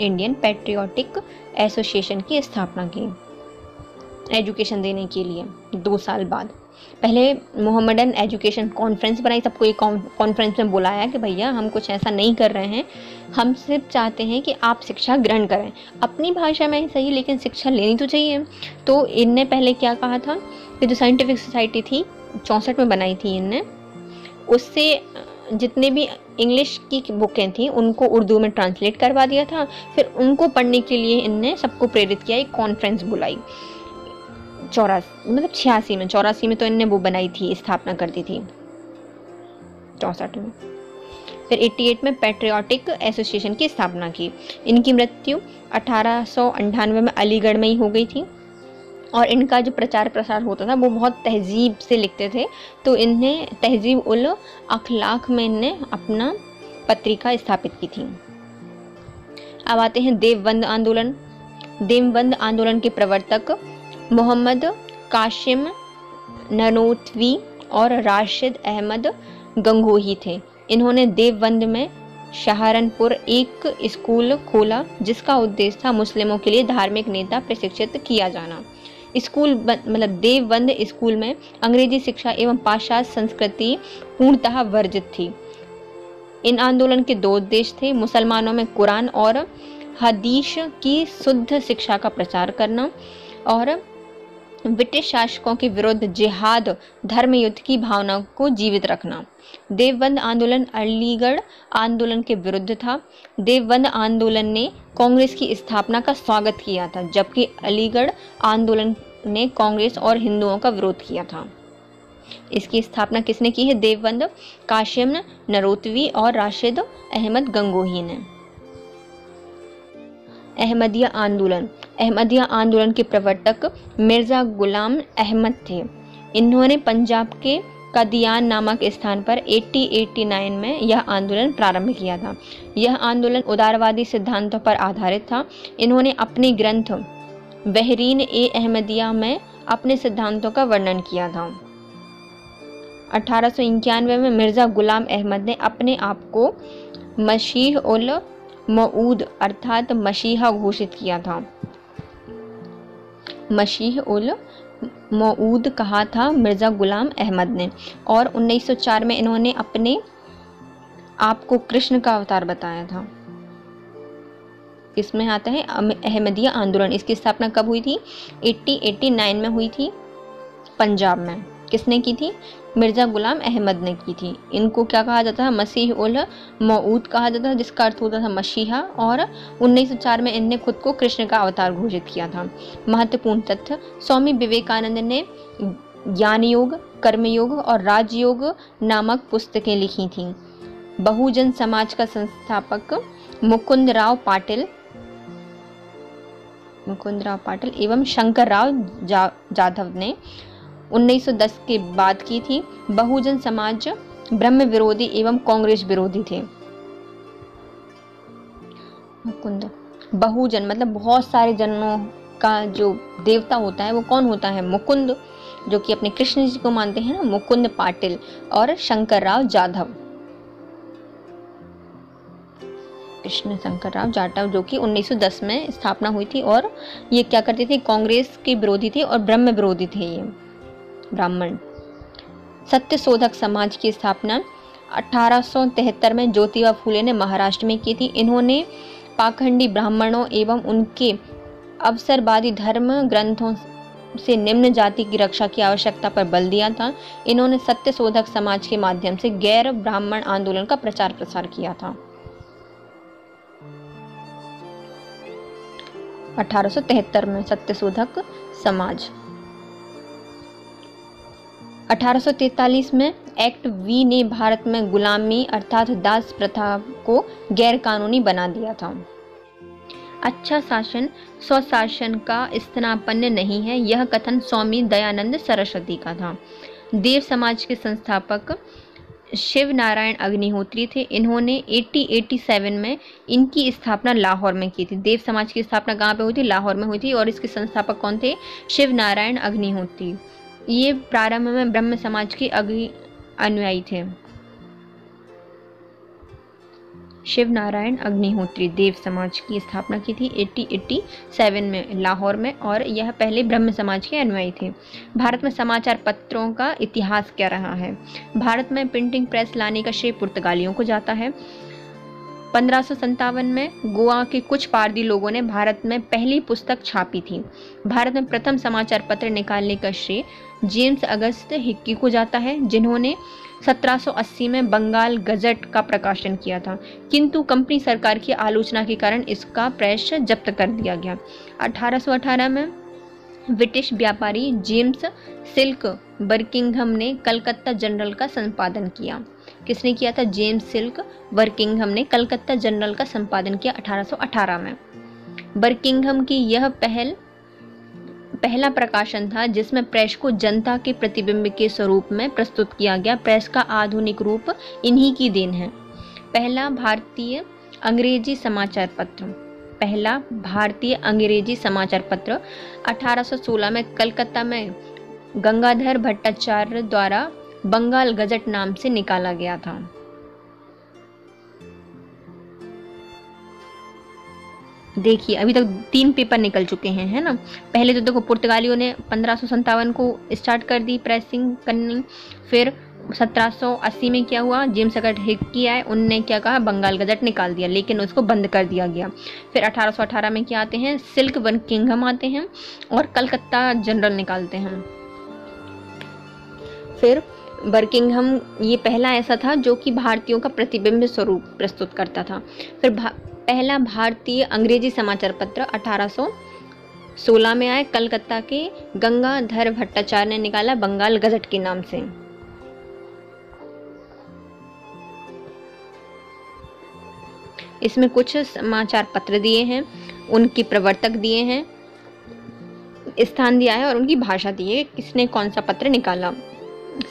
Speaker 1: इंडियन पैट्रियोटिक एसोसिएशन की स्थापना की एजुकेशन देने के लिए 2 साल बाद। पहले मोहम्मडन एजुकेशन कॉन्फ्रेंस बनाई, सबको एक कॉन्फ्रेंस में बुलाया कि भैया हम कुछ ऐसा नहीं कर रहे हैं, हम सिर्फ चाहते हैं कि आप शिक्षा ग्रहण करें, अपनी भाषा में ही सही लेकिन शिक्षा लेनी तो चाहिए। तो इनने पहले क्या कहा था कि जो साइंटिफिक सोसाइटी थी 64 में बनाई थी इनने, उससे जितने भी इंग्लिश की बुकें थी उनको उर्दू में ट्रांसलेट करवा दिया था। फिर उनको पढ़ने के लिए इनने सबको प्रेरित किया, एक कॉन्फ्रेंस बुलाई। 84 मतलब 86 में, 84 में तो इनने वो बनाई थी, स्थापना कर दी थी, 64 में। फिर 88 में पैट्रियोटिक एसोसिएशन की स्थापना की। इनकी मृत्यु 1898 में अलीगढ़ में ही हो गई थी। और इनका जो प्रचार प्रसार होता था वो बहुत तहजीब से लिखते थे, तो इन्हें तहजीब उल अखलाक में इनने अपना पत्रिका स्थापित की थी। अब आते हैं देवबंद आंदोलन। देवबंद आंदोलन के प्रवर्तक मोहम्मद कासिम ननोतवी और राशिद अहमद गंगोही थे। इन्होंने देवबंद में सहारनपुर एक स्कूल खोला जिसका उद्देश्य था मुस्लिमों के लिए धार्मिक नेता प्रशिक्षित किया जाना। स्कूल मतलब देवबंद स्कूल में अंग्रेजी शिक्षा एवं पाश्चात्य संस्कृति पूर्णतः वर्जित थी। इन आंदोलन के दो उद्देश्य थे, मुसलमानों में कुरान और हदीस की शुद्ध शिक्षा का प्रचार करना और ब्रिटिश शासकों के विरुद्ध जिहाद धर्म युद्ध की भावना को जीवित रखना। देवबंद आंदोलन अलीगढ़ आंदोलन के विरुद्ध था। देवबंद आंदोलन ने कांग्रेस की स्थापना का स्वागत किया था, जबकि अलीगढ़ आंदोलन ने कांग्रेस और हिंदुओं का विरोध किया था। इसकी स्थापना किसने की है? देवबंद कासिम नरोतवी और राशिद अहमद गंगोही ने। अहमदिया आंदोलन। अहमदिया आंदोलन के प्रवर्तक मिर्जा गुलाम अहमद थे। इन्होंने पंजाब के कादियान नामक स्थान पर 1889 में यह आंदोलन प्रारंभ किया था। यह आंदोलन उदारवादी सिद्धांतों पर आधारित था। इन्होंने अपने ग्रंथ बहरीन ए अहमदिया में अपने सिद्धांतों का वर्णन किया था। 1891 में मिर्जा गुलाम अहमद ने अपने आप को मसीह उल मऊद अर्थात मसीहा घोषित किया था। मसीह उल मऊद कहा था मिर्जा गुलाम अहमद ने। और 1904 में इन्होंने अपने आप को कृष्ण का अवतार बताया था। इसमें आता है अहमदिया आंदोलन। इसकी स्थापना कब हुई थी? 1889 में हुई थी, पंजाब में। किसने की थी? मिर्जा गुलाम अहमद ने की थी। इनको क्या कहा जाता है? मसीह उल मऊद कहा जाता है, जिसका अर्थ होता था मसीहा। और 1904 में इनने खुद को कृष्ण का अवतार घोषित किया था। महत्वपूर्ण तथ्य, स्वामी विवेकानंद ने ज्ञान योग, कर्मयोग और राजयोग नामक पुस्तकें लिखी थीं। बहुजन समाज का संस्थापक मुकुंदराव पाटिल एवं शंकरराव जाधव ने 1910 के बाद की थी। बहुजन समाज ब्रह्म विरोधी एवं कांग्रेस विरोधी थे। मुकुंद बहुजन मतलब बहुत सारे जनों का जो देवता होता है वो कौन होता है? मुकुंद, जो कि अपने कृष्ण जी को मानते हैं ना, मुकुंद पाटिल और शंकरराव जाधव। कृष्ण शंकर राव जाटव, जो कि 1910 में स्थापना हुई थी। और ये क्या करते थे? कांग्रेस के विरोधी थे और ब्रह्म विरोधी थे। ये ब्राह्मण। सत्यशोधक समाज की स्थापना 1873 में ज्योतिबा फूले ने महाराष्ट्र में की थी। इन्होंने पाखंडी ब्राह्मणों एवं उनके अवसरवादी धर्म ग्रंथों से निम्न जाति की रक्षा की आवश्यकता पर बल दिया था। इन्होंने सत्यशोधक समाज के माध्यम से गैर ब्राह्मण आंदोलन का प्रचार प्रसार किया था। 1873 में सत्यशोधक समाज। 1843 में एक्ट वी ने भारत में गुलामी अर्थात दास प्रथा को गैर कानूनी बना दिया था। अच्छा शासन स्वशासन का स्थानापन्न नहीं है, यह कथन स्वामी दयानंद सरस्वती का था। देव समाज के संस्थापक शिव नारायण अग्निहोत्री थे। इन्होंने 1887 में इनकी स्थापना लाहौर में की थी। देव समाज की स्थापना कहाँ पे हुई थी? लाहौर में हुई थी। और इसके संस्थापक कौन थे? शिव नारायण अग्निहोत्री। ये प्रारंभ में ब्रह्म समाज के अनुयायी थे। शिव नारायण अग्निहोत्री देव समाज की स्थापना की थी 1887 में लाहौर में। और यह पहले ब्रह्म समाज के अनुयायी थे। भारत में समाचार पत्रों का इतिहास क्या रहा है? भारत में प्रिंटिंग प्रेस लाने का श्रेय पुर्तगालियों को जाता है। 1557 में गोवा के कुछ पारदी लोगों ने भारत में पहली पुस्तक छापी थी। भारत में प्रथम समाचार पत्र निकालने का श्रेय जेम्स अगस्त हिक्की को जाता है, जिन्होंने 1780 में बंगाल गजट का प्रकाशन किया था, किंतु कंपनी सरकार की आलोचना के कारण इसका प्रेस जब्त कर दिया गया। 1818 में ब्रिटिश व्यापारी जेम्स सिल्क बर्किंघम ने कलकत्ता जनरल का संपादन किया। किसने किया था? जेम्स सिल्क बर्किंघम ने कलकत्ता जनरल का संपादन किया 1818 में। बर्किंघम की यह पहला प्रकाशन था जिसमें प्रेस को जनता के प्रतिबिंब के स्वरूप में प्रस्तुत किया गया। प्रेस का आधुनिक रूप इन्हीं की देन है। पहला भारतीय अंग्रेजी समाचार पत्र 1816 में कलकत्ता में गंगाधर भट्टाचार्य द्वारा बंगाल गजट नाम से निकाला गया था। देखिए अभी तक 3 पेपर निकल चुके हैं, है ना। पहले तो देखो पुर्तगालियों ने 1557 को स्टार्ट कर दी प्रेसिंग करनी। फिर 1780 में क्या हुआ? जेम्स हिक्की आए, उनने क्या कहा? बंगाल गजट निकाल दिया, लेकिन उसको बंद कर दिया गया। फिर 1818 में क्या आते हैं? सिल्क बर्किंघम आते हैं और कलकत्ता जनरल निकालते हैं। फिर बर्किंघम ये पहला ऐसा था जो कि भारतीयों का प्रतिबिंब स्वरूप प्रस्तुत करता था। फिर पहला भारतीय अंग्रेजी समाचार पत्र 1816 में आए, कलकत्ता के गंगाधर भट्टाचार्य ने निकाला बंगाल गजट के नाम से। इसमें कुछ समाचार पत्र दिए हैं, उनके प्रवर्तक दिए हैं, स्थान दिया है और उनकी भाषा दी है, किसने कौन सा पत्र निकाला।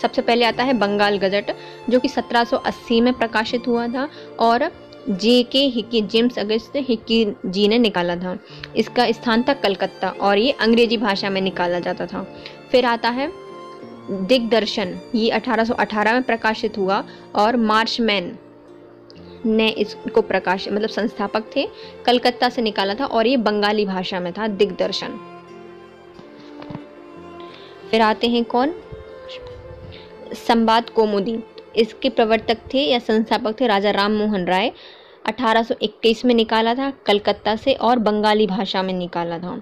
Speaker 1: सबसे पहले आता है बंगाल गजट जो कि 1780 में प्रकाशित हुआ था और हिक्की जेम्स अगस्त हिक्की जी ने निकाला था। इसका स्थान था कलकत्ता और ये अंग्रेजी भाषा में निकाला जाता था। फिर आता है दिग्दर्शन, ये 1818 में प्रकाशित हुआ और मार्शमैन ने इसको संस्थापक थे, कलकत्ता से निकाला था और ये बंगाली भाषा में था, दिग्दर्शन। फिर आते हैं कौन? संवाद कौमुदी, इसके प्रवर्तक थे या संस्थापक थे राजा राम मोहन राय। 1821 में निकाला था कलकत्ता से और बंगाली भाषा में निकाला था।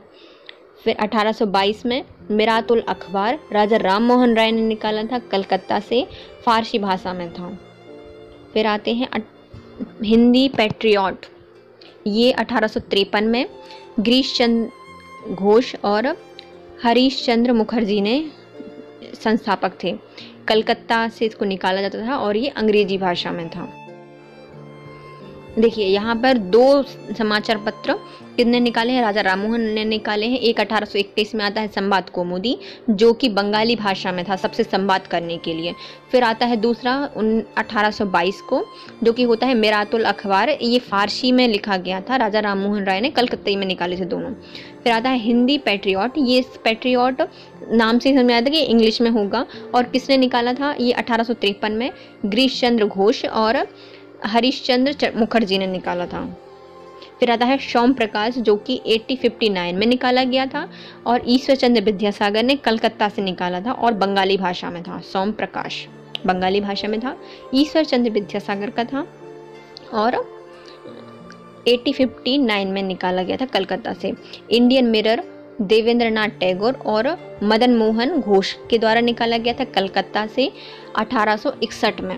Speaker 1: फिर 1822 में मिरातुल अखबार राजा राम मोहन राय ने निकाला था, कलकत्ता से, फारसी भाषा में था। फिर आते हैं हिंदी पैट्रियट, ये 1853 में गिरीश चंद्र घोष और हरीश चंद्र मुखर्जी ने संस्थापक थे। कलकत्ता से इसको निकाला जाता था और ये अंग्रेजी भाषा में था। देखिए यहाँ पर 2 समाचार पत्र कितने निकाले हैं? राजा राममोहन ने निकाले हैं। एक 1821 में आता है संवाद कौमुदी जो कि बंगाली भाषा में था, सबसे संवाद करने के लिए। फिर आता है दूसरा 1822 को जो कि होता है मिरातुल अखबार, ये फारसी में लिखा गया था, राजा राममोहन राय ने कलकत्ता में निकाले थे दोनों। फिर आता है हिंदी पैट्रियट, ये पैट्रियट नाम से समझ आता है कि इंग्लिश में होगा और किसने निकाला था? ये 1853 में गिरीश चंद्र घोष और हरीश चंद्र मुखर्जी ने निकाला था। फिर आता है सोम प्रकाश जो कि 1859 में निकाला गया था और ईश्वर चंद्र विद्यासागर ने कलकत्ता से निकाला था और बंगाली भाषा में था। सोम प्रकाश बंगाली भाषा में था, ईश्वर चंद्र विद्यासागर का था और 1859 में निकाला गया था कलकत्ता से। इंडियन मिरर देवेंद्र नाथ टैगोर और मदन मोहन घोष के द्वारा निकाला गया था कलकत्ता से 1861 में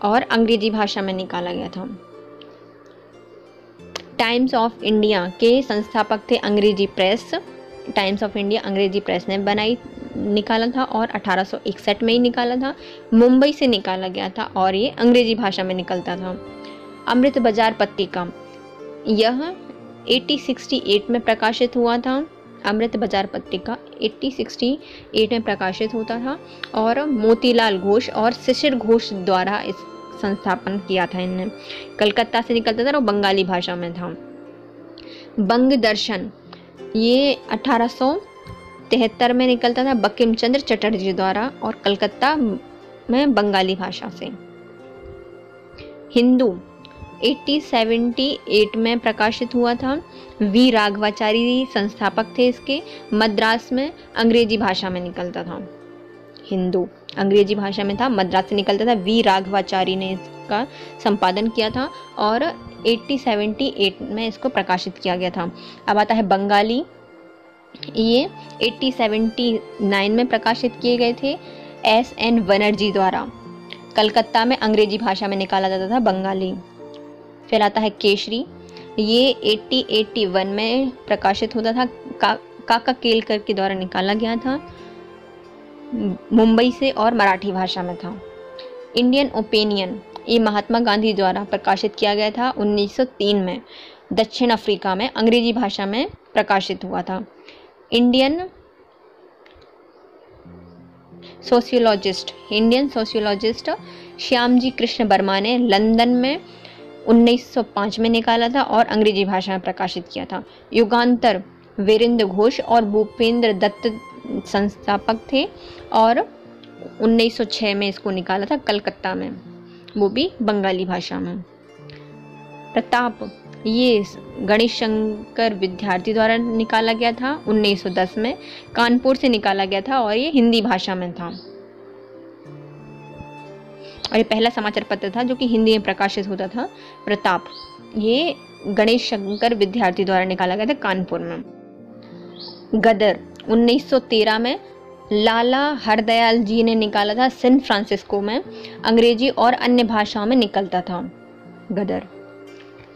Speaker 1: और अंग्रेजी भाषा में निकाला गया था। टाइम्स ऑफ इंडिया के संस्थापक थे अंग्रेजी प्रेस, टाइम्स ऑफ इंडिया अंग्रेजी प्रेस ने निकाला था और 1861 में ही निकाला था। मुंबई से निकाला गया था और ये अंग्रेजी भाषा में निकलता था। अमृत बाजार पत्रिका, यह 1868 में प्रकाशित हुआ था। अमृत बाजार पत्रिका 1868 में प्रकाशित होता था और मोतीलाल घोष और शिशिर घोष द्वारा इस संस्थापन किया था इनने। कलकत्ता से निकलता था और बंगाली भाषा में था। बंग दर्शन, ये 1873 में निकलता था बंकिम चंद्र चटर्जी द्वारा और कलकत्ता में बंगाली भाषा से। हिंदू 1878 में प्रकाशित हुआ था। वी राघवाचारी संस्थापक थे इसके। मद्रास में अंग्रेजी भाषा में निकलता था। हिंदू अंग्रेजी भाषा में था, मद्रास से निकलता था। वी राघवाचारी ने इसका संपादन किया था और 1878 में इसको प्रकाशित किया गया था। अब आता है बंगाली, ये 1879 में प्रकाशित किए गए थे S.N. बनर्जी द्वारा। कलकत्ता में अंग्रेजी भाषा में निकाला जाता था बंगाली। फिर आता है केसरी, ये 1881 में प्रकाशित होता था काका केलकर के द्वारा निकाला गया था, मुंबई से और मराठी भाषा में था। इंडियन ओपिनियन ये महात्मा गांधी द्वारा प्रकाशित किया गया था 1903 में, दक्षिण अफ्रीका में अंग्रेजी भाषा में प्रकाशित हुआ था। इंडियन सोशियोलॉजिस्ट श्यामजी कृष्ण वर्मा ने लंदन में 1905 में निकाला था और अंग्रेजी भाषा में प्रकाशित किया था। युगांतर वीरेंद्र घोष और भूपेंद्र दत्त संस्थापक थे और 1906 में इसको निकाला था कलकत्ता में, वो भी बंगाली भाषा में। प्रताप ये गणेश शंकर विद्यार्थी द्वारा निकाला गया था 1910 में, कानपुर से निकाला गया था और ये हिंदी भाषा में था और ये पहला समाचार पत्र था जो कि हिंदी में प्रकाशित होता था। प्रताप ये गणेश शंकर विद्यार्थी द्वारा निकाला गया था कानपुर में। गदर 1913 में लाला हरदयाल जी ने निकाला था, सैन फ्रांसिस्को में अंग्रेजी और अन्य भाषाओं में निकलता था गदर।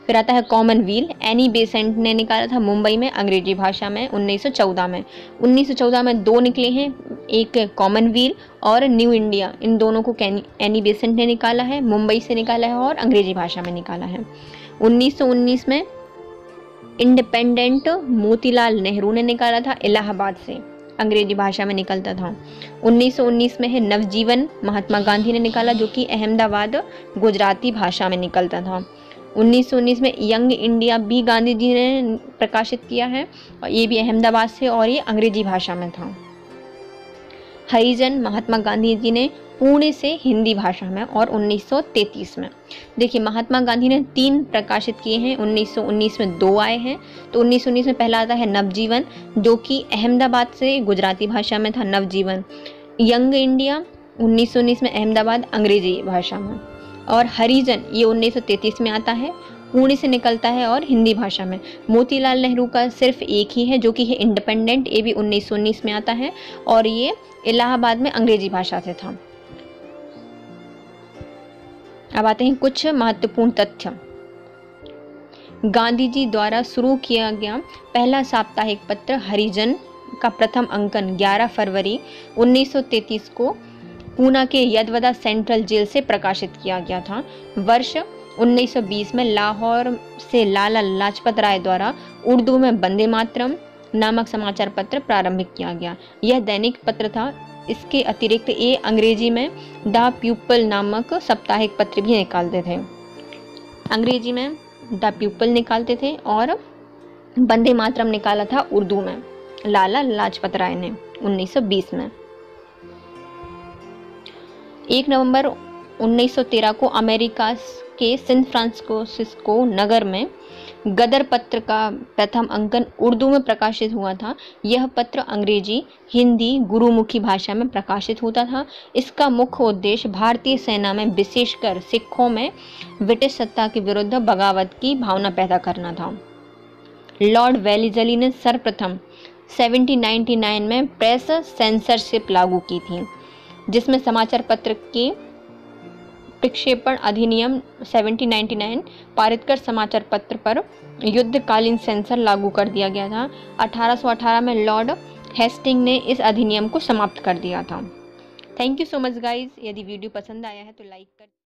Speaker 1: फिर आता है कॉमनवेल्थ, एनी बेसेंट ने निकाला था मुंबई में अंग्रेजी भाषा में 1914 में। 1914 में दो निकले हैं, एक कॉमनवेल्थ और न्यू इंडिया, इन दोनों को एनी बेसेंट ने निकाला है, मुंबई से निकाला है और अंग्रेजी भाषा में निकाला है। 1919 में इंडिपेंडेंट मोतीलाल नेहरू ने निकाला था, इलाहाबाद से, अंग्रेजी भाषा में निकलता था। 1919 में है नवजीवन, महात्मा गांधी ने निकाला जो कि अहमदाबाद गुजराती भाषा में निकलता था। 1919 में यंग इंडिया भी गांधी जी ने प्रकाशित किया है और ये भी अहमदाबाद से और ये अंग्रेजी भाषा में था। हरिजन महात्मा गांधी जी ने पुणे से हिंदी भाषा में और 1933 में। देखिए महात्मा गांधी ने 3 प्रकाशित किए हैं, 1919 में 2 आए हैं। तो 1919 में पहला आता है नवजीवन जो कि अहमदाबाद से गुजराती भाषा में था नवजीवन। यंग इंडिया 1919 में अहमदाबाद अंग्रेजी भाषा में, और हरिजन ये 1933 में आता है, पुणे से निकलता है और हिंदी भाषा में। मोतीलाल नेहरू का सिर्फ एक ही है जो कि है इंडिपेंडेंट, ये भी 1919 में आता है और ये इलाहाबाद में अंग्रेजी भाषा से था। अब आते हैं कुछ महत्वपूर्ण तथ्य। गांधी जी द्वारा शुरू किया गया पहला साप्ताहिक पत्र हरिजन का प्रथम अंकन 11 फरवरी 1933 को पूना के यदवदा सेंट्रल जेल से प्रकाशित किया गया था। वर्ष 1920 में लाहौर से लाला लाजपत राय द्वारा उर्दू में वंदे मातरम नामक समाचार पत्र प्रारंभिक किया गया। यह दैनिक पत्र था। इसके अतिरिक्त ये अंग्रेजी में द पीपल नामक साप्ताहिक पत्र भी निकालते थे। अंग्रेजी में द पीपल निकालते थे और वंदे मातरम निकाला था उर्दू में लाला लाजपत राय ने 1920 में। 1 नवंबर 1913 को अमेरिका के सैन फ्रांसिस्को नगर में गदर पत्र का प्रथम अंकन उर्दू में प्रकाशित हुआ था। यह पत्र अंग्रेजी, हिंदी, गुरुमुखी भाषा में प्रकाशित होता था। इसका मुख्य उद्देश्य भारतीय सेना में विशेषकर सिखों में ब्रिटिश सत्ता के विरुद्ध बगावत की भावना पैदा करना था। लॉर्ड वेलेस्ली ने सर्वप्रथम 1799 में प्रेस सेंसरशिप लागू की थी, जिसमें समाचार पत्र के प्रक्षेपण अधिनियम 1799 पारित कर समाचार पत्र पर युद्धकालीन सेंसर लागू कर दिया गया था। 1818 में लॉर्ड हेस्टिंग ने इस अधिनियम को समाप्त कर दिया था। Thank you so much guys. यदि वीडियो पसंद आया है तो लाइक कर